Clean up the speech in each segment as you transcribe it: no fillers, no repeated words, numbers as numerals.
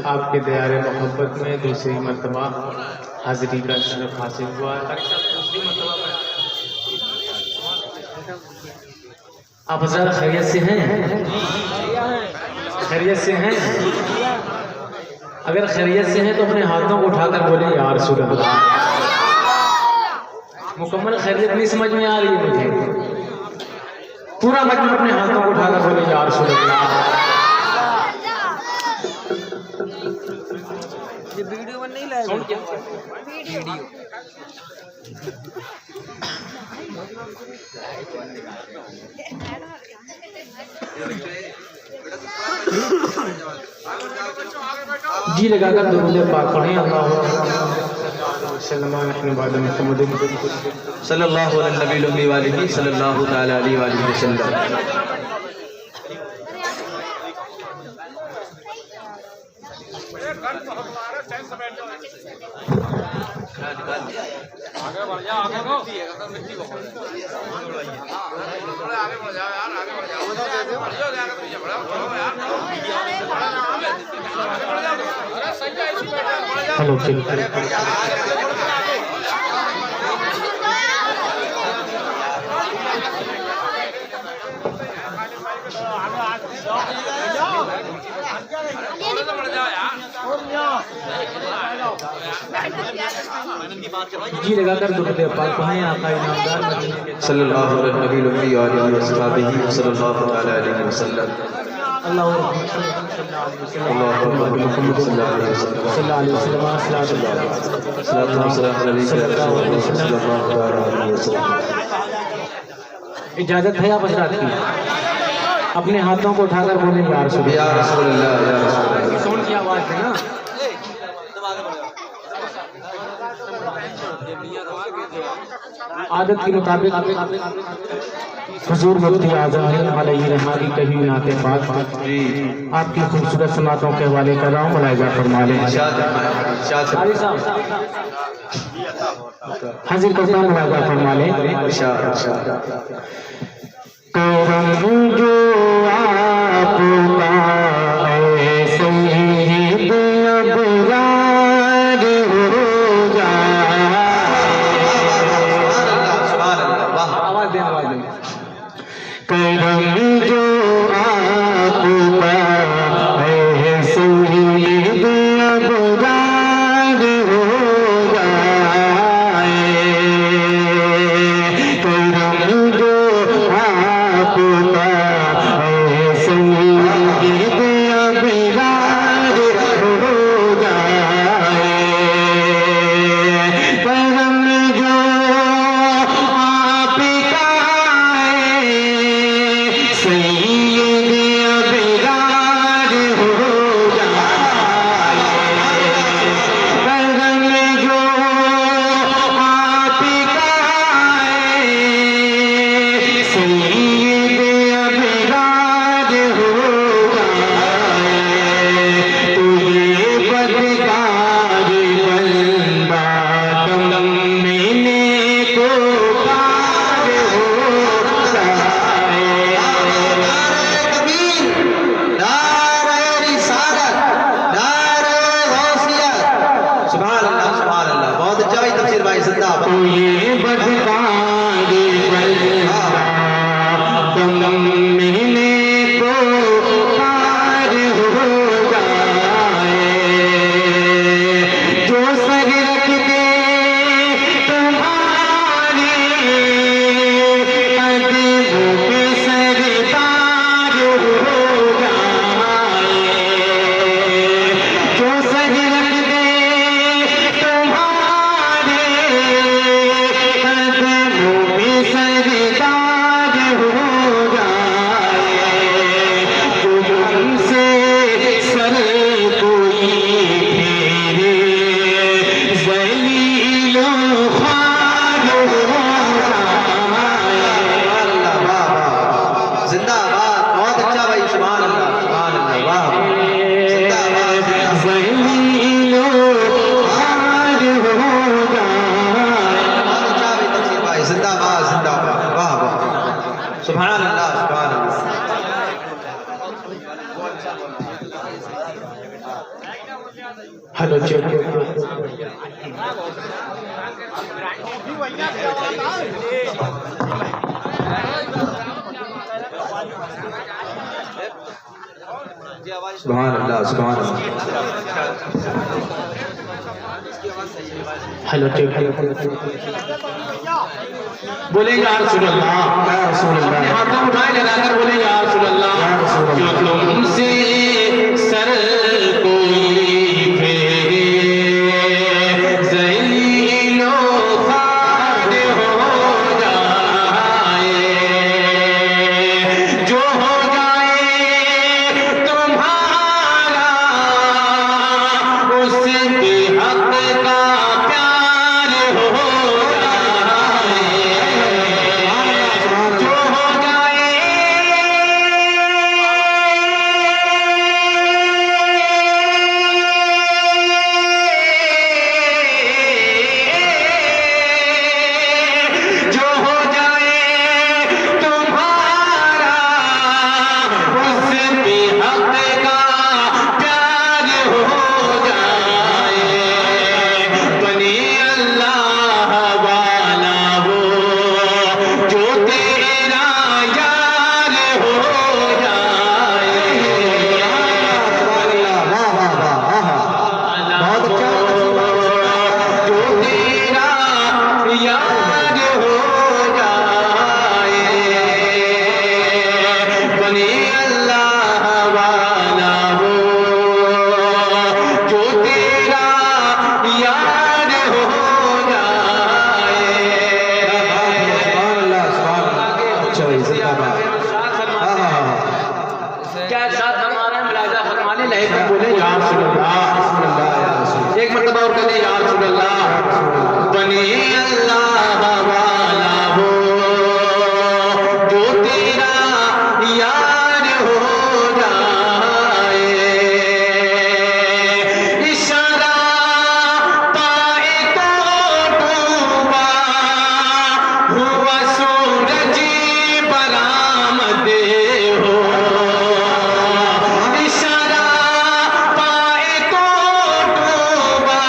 आपके दयारे मोहब्बत में दूसरी मरतबा हाजिरी का शरफ हासिल हुआ। आप हज़ार खैरियत से हैं? खैरियत से हैं? अगर खैरियत से हैं तो अपने हाथों को उठाकर बोले या रसूल अल्लाह। मुकम्मल खैरियत नहीं समझ में आ रही है मुझे, पूरा मतलब अपने हाथों को उठाकर बोले या रसूल अल्लाह। ये वीडियो बन नहीं लाएगा वीडियो जी लगाकर दुरूद पाक पढ़ें। अल्लाह सल्लल्लाहु अलैहि वसल्लम। आगे बढ़ जाओ, आगे को मिट्टी बहुत है। थोड़ा आगे बढ़ जाओ यार, आगे बढ़ जाओ, आगे बढ़ जाओ, आगे पीछे बढ़ो यार, आगे बढ़ जाओ। अरे सही है, इसी बैठा बढ़ जाओ। हेलो जी लगाकर दुरूद पाक पढ़ें। आका इनामदार सल्लल्लाहु अलैहि वसल्लम। इजाजत है आप हज़रात की? अपने हाथों को उठाकर बोले या रसूल या रसूल अल्लाह, या रसूल अल्लाह। सोन की आवाज है ना। आदत के मुताबिक हुजूर मुफ्ती आज़म अलैहि रहमत की कही नाते पाक आपकी खूबसूरत समातों के हवाले कर रहा हूँ, मुलाहिजा फरमा लें। हाजिर करता हूँ, मुलाहिजा फरमा लें। करम जो आपका ऐसे ही बेअबरार हो जाए। आवाज दें, आवाज दें। करम जो आपका ऐसे ही बेअबरार हो जाए। करम जो सैयद अबरार सुभान अल्लाह सुभान अल्लाह। हेलो चेक सुभान अल्लाह सुभान अल्लाह। हेलो चेक बोलेंगे या रसूल अल्लाह, या रसूल अल्लाह। अपने हाथों उठाए लगाकर बोलेंगे या रसूल अल्लाह। जो तुमसे सर कोई फेरे ज़लीलो खाद हो जाए, जो हो जाए तुम्हारा उसके हक का प्यार हो जाए, जो हो जाए जो हो जाए तुम्हारा उसके हक का प्यार हो जाए, बनी अल्लाह वाला वो जो तेरा यार हो जाए, बहुत अच्छा जो तेरा यार हो जाए, बनी अल्लाह वाला वो जो तेरा यार हो जाए। सुभान अल्लाह सुभान अल्लाह। अच्छा भाई जिंदाबाद। हाँ हाँ हाँ। क्या साथ हमारा मुलाजा फरमाने लगे तो बोले या रसूल अल्लाह, एक मतलब और कहते या रसूल अल्लाह, बनी अल्लाह वाला वो जो तेरा यार हो जाए, इशारा पाए तो डूबा हुआ सूरज बरामद हो, इशारा पाए तो डूबा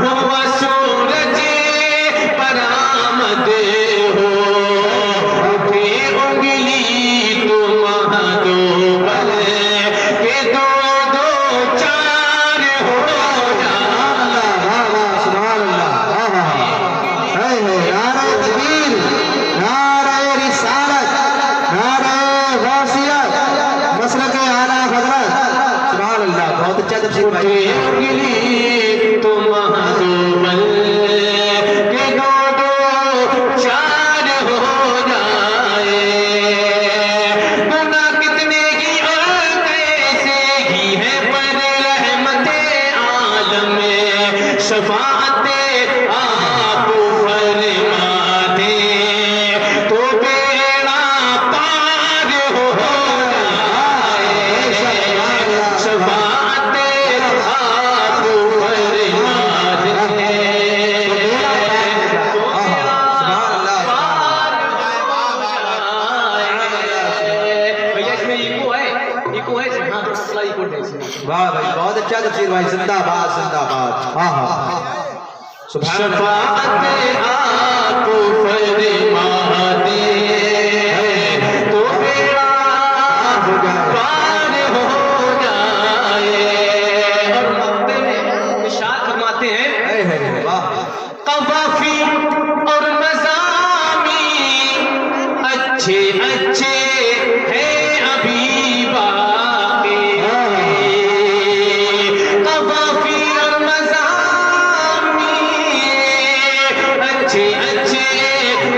हुआ सूरज बरामद हो, उठे उंगली तुम दो बल के दो दो चार हो जाए। सुभान अल्लाह। हाँ हाँ हाँ। है नारे तकबीर, नारे रिसालत, नारे गौसियत, मसलक आला हज़रत। सुभान अल्लाह। बहुत अच्छा तफसीर भाई। उठे उंगली तुम दो बल के दो दो चार हो जाए, गुनाह कितने ही और कैसे ही है पर रहमते आलम में शफाअते आप फरमा दे तो बेड़ा पार हो जाए, शफाअते आप फरमा दे तो बेड़ा पार हो जाए। भैया इसमें इको है, इको है, हाँ थोड़ा इको है इसमें। वाह भाई बहुत अच्छा तफसीर भाई। जिंदाबाद जिंदाबाद। हाँ हाँ। सुभान अल्लाह। शफाअते आप फरमा दे तो बेड़ा पार हो जाए। और मक्ते में इरशाद फरमाते हैं है वाह। कवाफी और मज़ामी अच्छे अच्छे हैं अभी बाकी, कवाफी और मज़ामी अच्छे अच्छे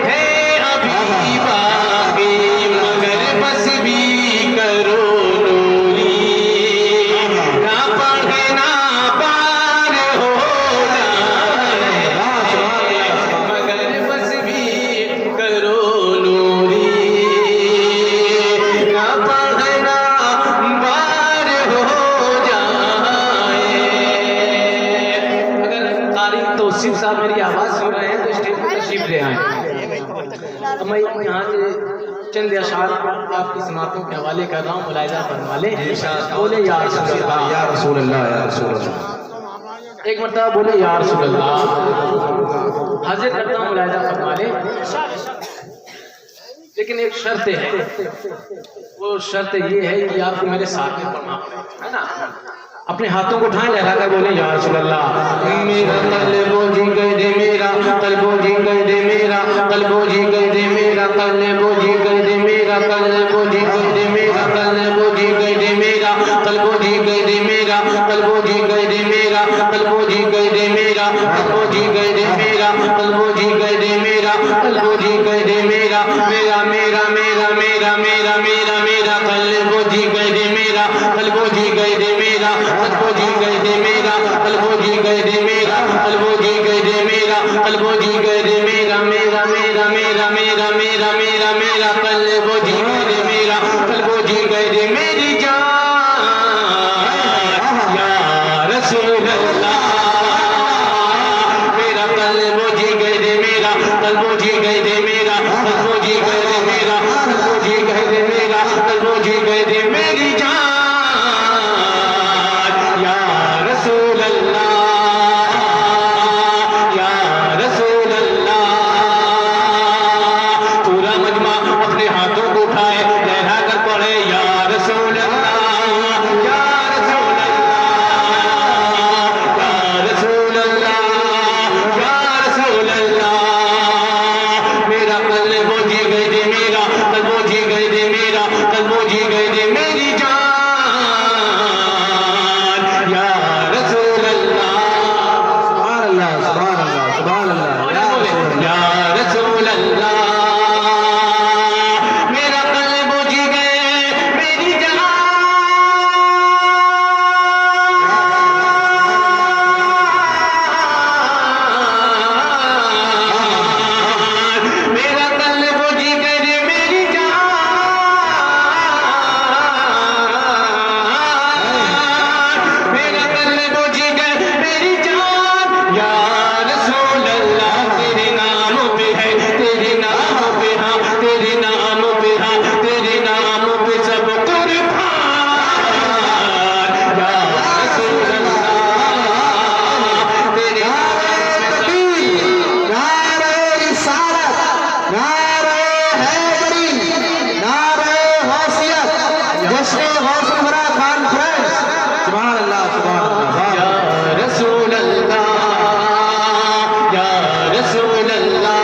हैं अभी बाकी, मगर बस भी करो नूरी ना पढ़े ना पार हो जाए, मगर बस भी करो नूरी चंद अशार आपकी समातों के हवाले कर रहा हूँ, मुलाहिजा फरमा ले। बोले या रसूल अल्लाह, या रसूल अल्लाह, या रसूल अल्लाह। एक मरतबा बोले या रसूल अल्लाह। हाजिर करता हूँ, मुलाहिजा फरमा ले। लेकिन एक शर्त है, वो शर्त ये है कि आपको मेरे साथ में पढ़ना है ना। अपने हाथों को उठाएं, लहरा कर बोले या रसूल अल्लाह। मेरा कल्बो जी गए दे, मेरा कल्बो जी गए दे, मेरा कल्बो जी गए दे, मेरा कल्बो जी गए दे, मेरा कल्बो जी गए दे, मेरा कल्बो जी गए दे, मेरा कल्बो जी गए दे, मेरा कल्बो जी गए दे, मेरा कल्बो जी गए दे, मेरा कल्बो जी गए दे, मेरा कल्बो जी गए दे, मेरा कल्बो जी गए दे, मेरा मेरा मेरा मेरा मेरा मेरा मेरा मेरा कल्बो जी गए दे, मेरा कल्बो जी गए दे, मेरा कल्बो जी गए दे, मेरा कल्बो जी गए दे, मेरा कल्बो जी गए दे, मेरा कल्बो जी गए दे, मेरा मेरा मेरा मेरा मेरा मेरा मेरा मेरा कल्बो जी गए दे, मेरा कल्बो जी गए दे, मेरी जान या रसूल अल्लाह। मेरा कल्बो जी गए दे, मेरा कल्बो जी गए दे, मेरा कल्बो जी गए दे, मेरा कल्बो जी गए दे, मेरा कल्बो जी गए दे, मेरी जान या रसूल अल्लाह, या रसूल अल्लाह। पूरा मजमा अपने हाथों को उठाए, लहरा कर पढ़े या रसूल अल्लाह, या रसूल अल्लाह, या रसूल अल्लाह, या रसूल अल्लाह। मेरा कल्बो जी गए दे, मेरा कल्बो जी गए दे, मेरा कल्बो जी गए दे, मेरी जान या रसूल अल्लाह। सुभान अल्लाह, सुभान अल्लाह, सुभान अल्लाह। या रसूल अल्लाह। मेरा कल्बो जी गए, मेरी जान मेरा कल्बो जी गए, मेरी जान मेरा कल्बो जी गए, मेरी जान या रसूल अल्लाह। तेरे नाम पे है, तेरे नाम पे हाँ, तेरे नाम पे हाँ, तेरे नाम पे सब कुर्बान या रसूल अल्लाह। तेरे नारे रिसालत, नारे हैदरी, नारे गौसियत, जश्न गौसुमरा कॉन्फ्रेंस। सुभान अल्लाह, सुभान अल्लाह। या रसूल अल्लाह, या रसूल अल्लाह।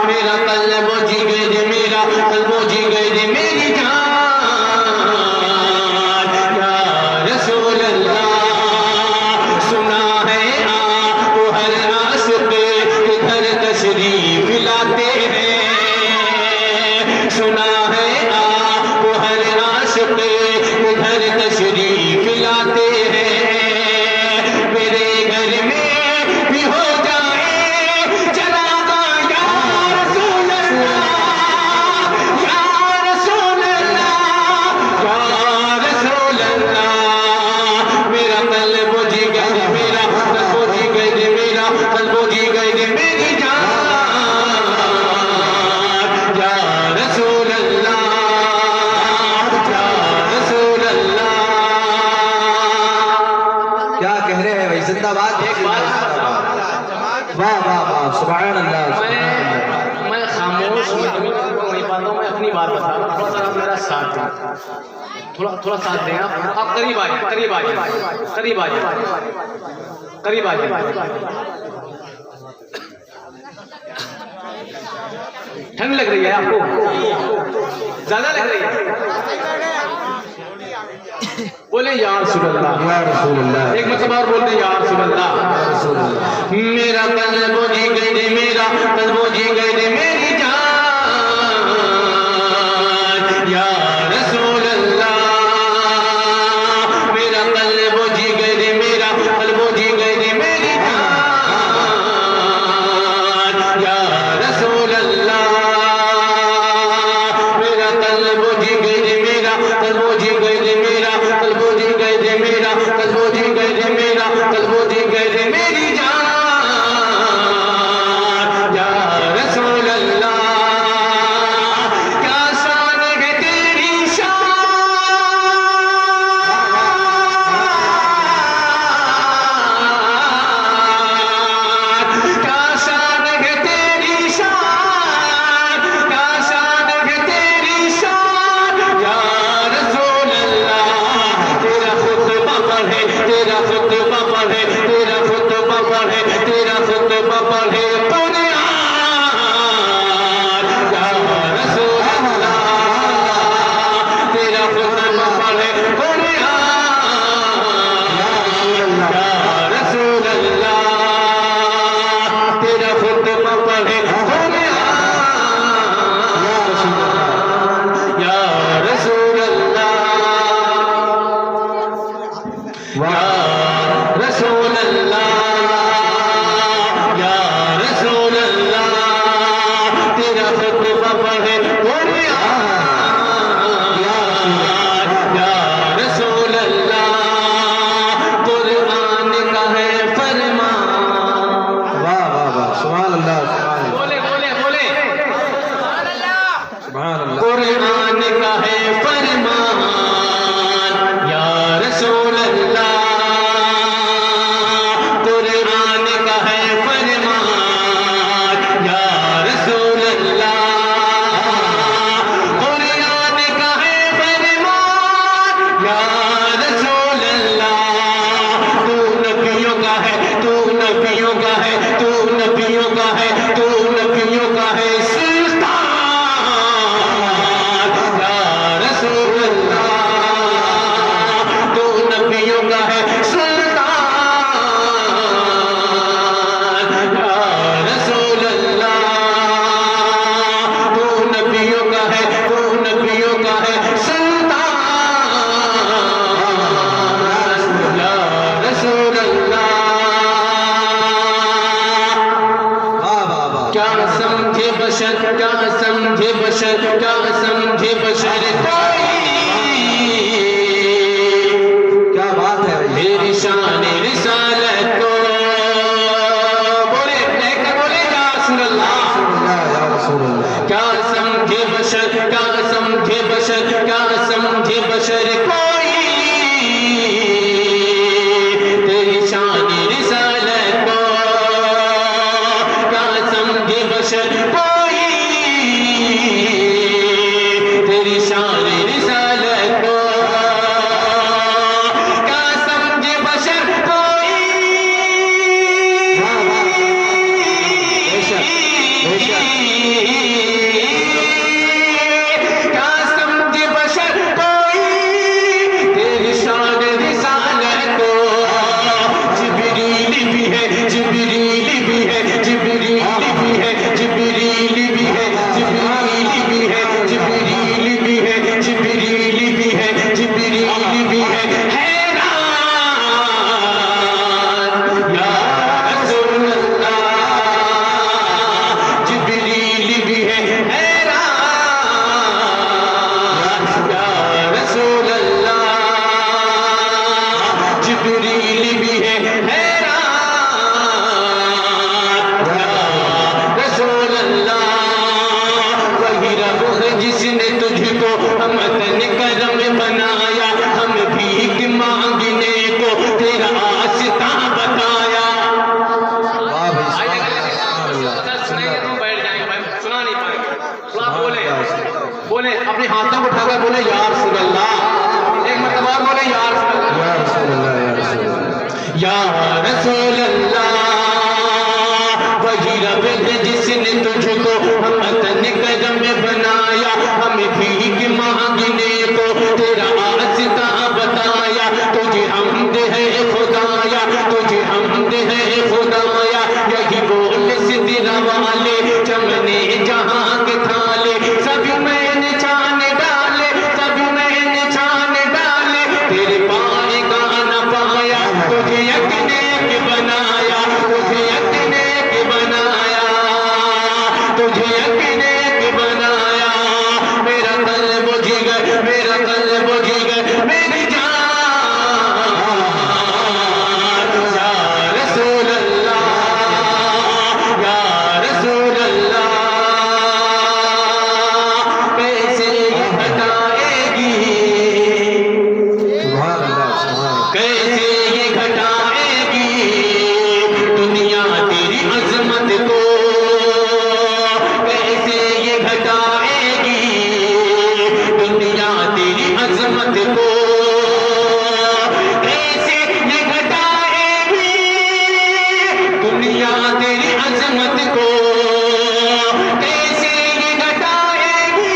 मेरा कल्बो जी गए दे, मेरा कल्बो जी गए दे, मेरी जान या रसूल अल्लाह। सुना है आपको हर आशिक़ इधर तशरीफ लाते हैं, सुना है आपको हर आशिक़ इधर तशरीफ लाते हैं। मेरे घर में भी हो जाए जनाजा या रसूल अल्लाह, या रसूल अल्लाह, या रसूल अल्लाह। मेरा कल्बो जी गए दे, मेरा कल्बो जी गए दे, मेरा कल्बो जी गए दे, मेरी जान या रसूल अल्लाह, या रसूल अल्लाह। क्या कह रहे हैं भाई, जिंदाबाद। एक बात वाह वाह वाह, सुभान अल्लाह, सुभान अल्लाह। मैं खामोश नहीं पाता हूँ, मैं अपनी बात बता रहा हूँ। थोड़ा सा आप मेरा साथ दें, थोड़ा थोड़ा साथ दें। आप करीब आ जाए, करीब आ जाए, करीब आ जाए, करीब आ जाए। ठंड लग रही है आपको, ज्यादा लग रही है? बोले या रसूल अल्लाह, या रसूल अल्लाह। एक मतलब और बोलते या रसूल अल्लाह। मेरा कल्बो जी गए दे, मेरा कल्बो जी गए दे, मेरी जान या रसूल अल्लाह। मेरा कल्बो जी गए दे, मेरा कल्बो जी गए दे, मेरी जान या रसूल अल्लाह। मेरा कल्बो जी गए दे, मेरा कल्बो जी गए दे, मेरा कल्बो जी गए दे, मेरा कल्बो जी गए दे, मेरा कल्बो जी गए दे, मेरी जान या रसूल अल्लाह। समझे बशर, क्या समझे बशर कोई, क्या बात है भाई। मेरी शान रिसालत को बोले या रसूल अल्लाह, या रसूल अल्लाह। क्या समझे बशर, क्या समझे बशर, क्या समझे बशर कोई, तेरी शान रिसालत को क्या समझे बशर कोई, तेरी शान रिसालत को क्या समझे बशर कोई। वाह वाह, बेशक बेशक। क्या समझे बशर कोई, तेरी शान रिसालत को, जिब्रील भी है, जिब्रील भी है, जिब्रील भी है, जिब्रील भी है, जिब्रील भी है, जिब्रील भी है, जिब्रील भी है, जिब्रील भी है, हैरान या रसूल अल्लाह, जिब्रील भी है हैरान या रसूल अल्लाह, जिब्रील भी है हैरान या रसूल अल्लाह। वही रब है जिसने तुझको हमतन करम बनाया, हम भीख मांगने को तेरा आस्था बताया। वाह भाई, सुनाएंगे तो बैठ जाएंगे भाई, सुना नहीं पाएंगे। तो आप बोले बोले अपने हाथों को उठाकर बोले या रसूल अल्लाह, एक मतलब और बोले या रसूल अल्लाह, या रसूल अल्लाह, या रसूल अल्लाह। या रसूल अल्लाह। वही रब है जिसने तुझको हमतन करम बनाया, हमें भीख मांगने को तेरा आस्था बताया। तुझे हमद है खुदाया, तुझे हमद है खुदाया, यही बोल सिदरा वाले चमने जहां के थाले, सभी मैंने छान डाले, सभी मैंने छान डाले, तेरे पाए का न पाया, तुझे यकने के बनाया, तुझे यकने के बनाया, तुझे यकने के बनाया। मेरा कल्ब जिगर, मेरा कल्ब जिगर, मेरी जान या रसूल अल्लाह, या रसूल अल्लाह। कैसे ये घटाएगी, सुभान अल्लाह, सुभान अल्लाह। कैसे ये घटाएगी दुनिया तेरी अजमत को, कैसे ये घटाएगी दुनिया तेरी अजमत को, कैसे ये घटाएगी दुनिया तेरी अजमत को, कैसे ये घटाएगी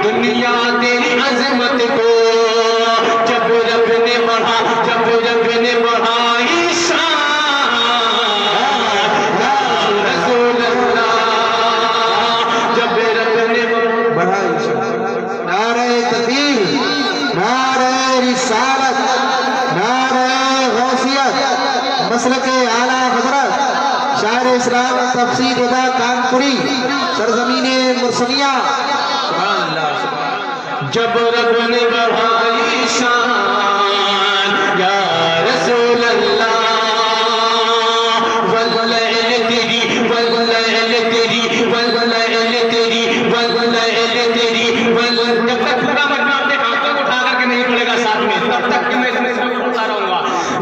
दुनिया तेरी अजमत को। जब रब ने बढ़ा, जब रब ने बढ़ाई शान या रसूल अल्लाह, जब रब ने बढ़ाई नारे तकबीर, नारे रिसालत, नारे गौसियत, मसलक आला हजरत शायर इस्लाम तफसीर उदा कानपुरी, सरजमीने मुर्सलिया। सुभान अल्लाह, सुभान अल्लाह। जब रब ने बढ़ाई शान या रसूल अल्लाह, वल्लैल तेरी, वल्लैल तेरी, वल्लैल तेरी, वल्लैल तेरी, जब तक पूरा मजमा अपने हाथों को उठा करके नहीं पड़ेगा साथ में, तब तक कि मैं इसमें बोलता रहूंगा।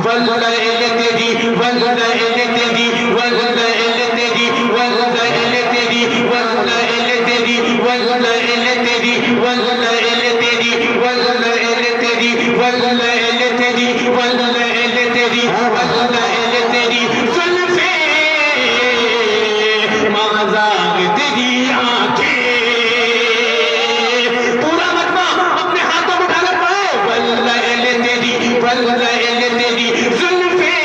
वल्लैल तेरी, वल्लैल तेरी, वल्लैल तेरी, वल्लैल तेरी, वल्लैल तेरी, वल्लैल तेरी, वल्लैल तेरी, वल्लैल तेरी, वल्लैल तेरी, वल्लैल तेरी, वल्लैल तेरी, जुल्फे माज़ाग तेरी आंखें। पूरा मजमा अपने हाथों को उठाकर पढ़ो, वल्लैल तेरी, वल्लैल तेरी, जुल्फे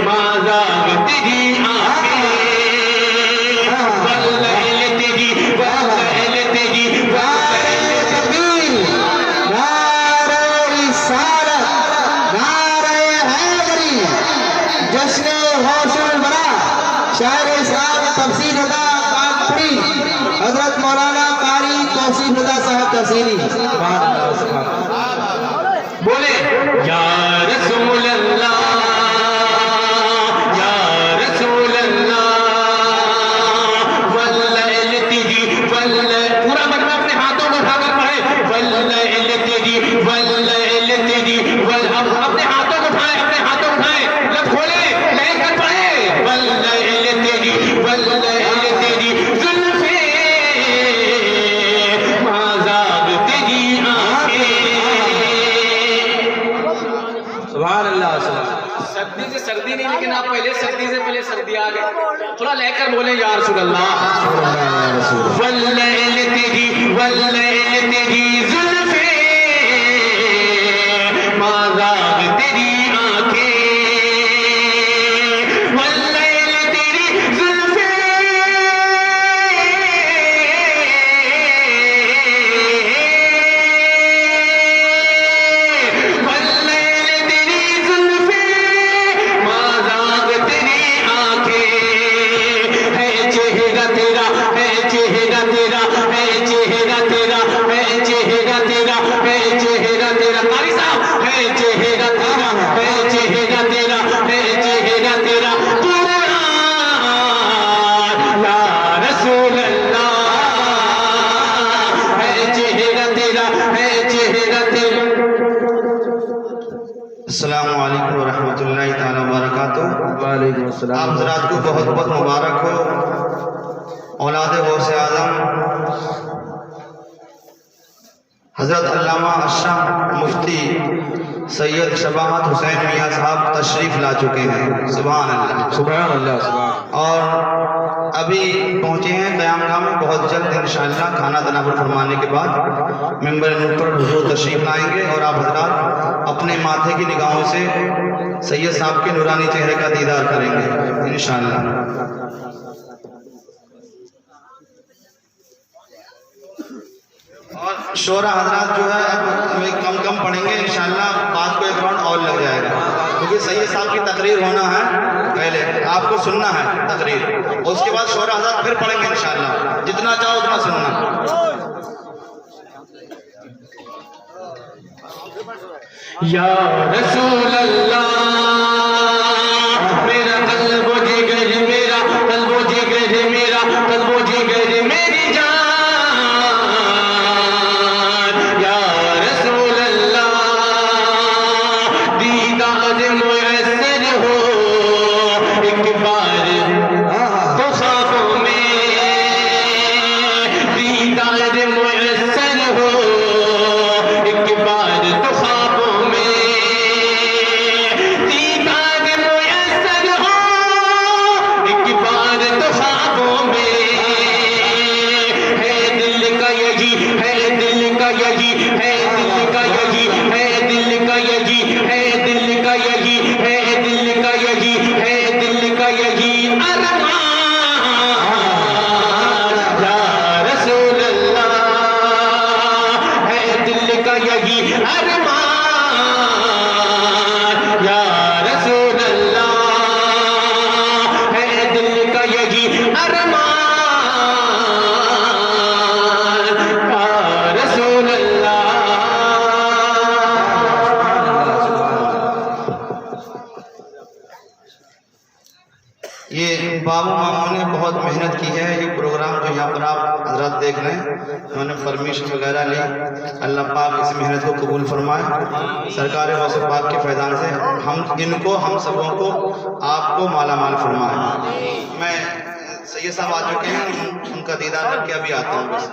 माज़ाग तेरी आंखें, वल्लैल तेरी, वल्लैल तेरी, नारे तकबीर, नारे रिसालत, नारे तस्लीम। सुभान अल्लाह, सुभान अल्लाह। बोले या रसूल अल्लाह, या रसूल अल्लाह, वल्लैल तेरी वल्लैल, पूरा मतलब अपने हाथों को उठाकर पढ़े, वल्लैल तेरी वल्लैल तेरी वल, अपने हाथों को उठाए, अपने हाथों को उठाए, लब खोले, लेकर पढ़े, वल्लैल तेरी वल्लैल तेरी जुल्फे माज़ाग तेरी आंखें। सुभान अल्लाह, सुभान। सर्दी से सर्दी नहीं, लेकिन आप पहले सर्दी से पहले सर्दी आ गए, थोड़ा लेकर बोले या रसूल अल्लाह, वल्लैल तेरी वल्लैल तेरी जुल्फे माज़ाग तेरी आंखें, वल्लैल तेरी जुल्फे वल्लैल तेरी जुल्फे माज़ाग तेरी आंखें, है चेहरा तेरा, है चेहरा तेरा, है चेहरा तेरा, है चेहरा तेरा, है चेहरा तेरा, कारी साहब, है चेहरा तेरा, है चेहरा तेरा, है चेहरा तेरा कुरान या रसूल अल्लाह, है चेहरा तेरा, है चेहरा तेरा। अस्सलामु अलैकुम व रहमतुल्लाहि ताला व बरकातुहू। वालेकुम अस्सलाम। आप हज़रात को बहुत बहुत मुबारक हो। औलाद गौसे आज़म हज़रत अल्लामा अशरफ मुफ्ती सैयद शबाहत हुसैन मियाँ साहब तशरीफ़ ला चुके हैं। सुभान अल्लाह, सुभान अल्लाह, सुभान। और अभी पहुँचे हैं क़यामगाह में। बहुत जल्द इंशाअल्लाह खाना तनावुल फरमाने के बाद मिंबर नूर पर हुजूर तशरीफ़ लाएंगे और आप हज़रात अपने माथे की निगाहों से सैयद साहब के नूरानी चेहरे का दीदार करेंगे इंशाअल्लाह। और शोरा हजरात जो है अब कम कम पढ़ेंगे इंशाअल्लाह, बात को एक राउंड और लग जाएगा, क्योंकि सैयद साहब की तकरीर होना है, पहले आपको सुनना है तकरीर, उसके बाद शोरा हजरात फिर पढ़ेंगे इंशाअल्लाह, जितना चाहो उतना सुनना। या रसूल अल्लाह, मेरा कल्ब व जिगर, मेरा कल्ब व जिगर, मेरा कल्ब व जिगर मेरी जान, या रसूल अल्लाह, दीदार मुयस्सर हो एक बार तो ख्वाबों में, दीदार मुयस्सर हो एक बार तो ख्वाबों में, दीदार मुयस्सर हो एक बार तो ख्वाबों में, है दिल का यही, है दिल का यही, है दिल का यही, है दिल का यही, है दिल का यही, है दिल का यही, है दिल का यही अरमान, या रसूल अल्लाह, है दिल का यही अरमान, या रसूल अल्लाह, है दिल का यही अरमान, या रसूल अल्लाह। ये बाबू मामू ने बहुत मेहनत की है। ये प्रोग्राम जो यहाँ पर आप हजरत देख रहे हैं, उन्होंने परमिशन वगैरह ली। अल्लाह पाक इस मेहनत को कबूल फरमाए। सरकार गौसे पाक के फैज़ान से हम इनको, हम सबों को, आपको माला माल फरमाए। मैं सैयद साहब आ चुके हैं, उनका दीदार करके अभी आता हूँ बस।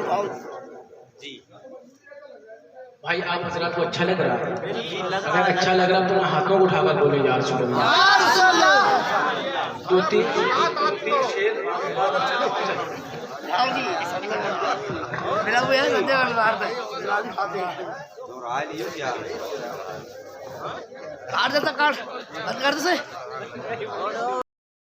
भाई आप हजरत को अच्छा लग रहा है? अगर अच्छा लग रहा तो हाथों को उठाकर बोले या रसूल अल्लाह। दो तीन शेर मेरा वो यार संजय मार दे काट देता, काट बंद कर दे से।